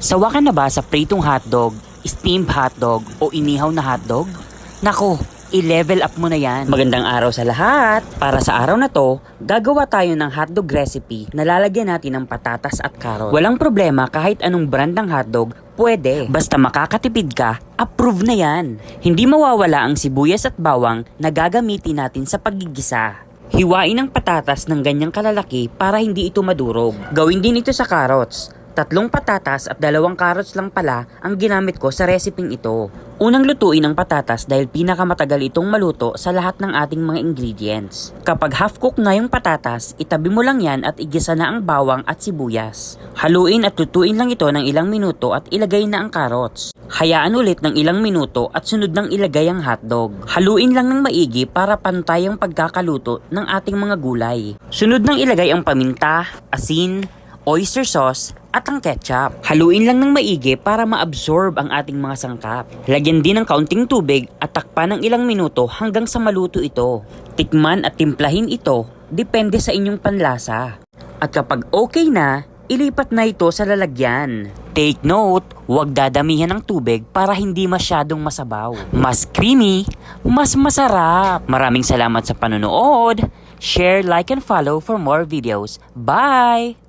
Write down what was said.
Sawa ka na ba sa pritong hotdog, steamed hotdog o inihaw na hotdog? Nako, i-level up mo na yan. Magandang araw sa lahat! Para sa araw na to, gagawa tayo ng hotdog recipe na lalagyan natin ng patatas at carrot. Walang problema kahit anong brand ng hotdog, pwede. Basta makakatipid ka, approve na yan. Hindi mawawala ang sibuyas at bawang na gagamitin natin sa paggigisa. Hiwain ang patatas ng ganyang kalalaki para hindi ito madurog. Gawin din ito sa carrots. 3 patatas at 2 carrots lang pala ang ginamit ko sa reseping ito. Unang lutuin ang patatas dahil pinakamatagal itong maluto sa lahat ng ating mga ingredients. Kapag half cook na yung patatas, itabi mo lang yan at igisa na ang bawang at sibuyas. Haluin at lutuin lang ito ng ilang minuto at ilagay na ang carrots. Hayaan ulit ng ilang minuto at sunod nang ilagay ang hotdog. Haluin lang ng maigi para pantay ang pagkakaluto ng ating mga gulay. Sunod nang ilagay ang paminta, asin, oyster sauce at ang ketchup. Haluin lang ng maigi para ma-absorb ang ating mga sangkap. Lagyan din ng kaunting tubig at takpan ng ilang minuto hanggang sa maluto ito. Tikman at timplahin ito, depende sa inyong panlasa. At kapag okay na, ilipat na ito sa lalagyan. Take note, huwag dadamihan ng tubig para hindi masyadong masabaw. Mas creamy, mas masarap. Maraming salamat sa panonood. Share, like, and follow for more videos. Bye!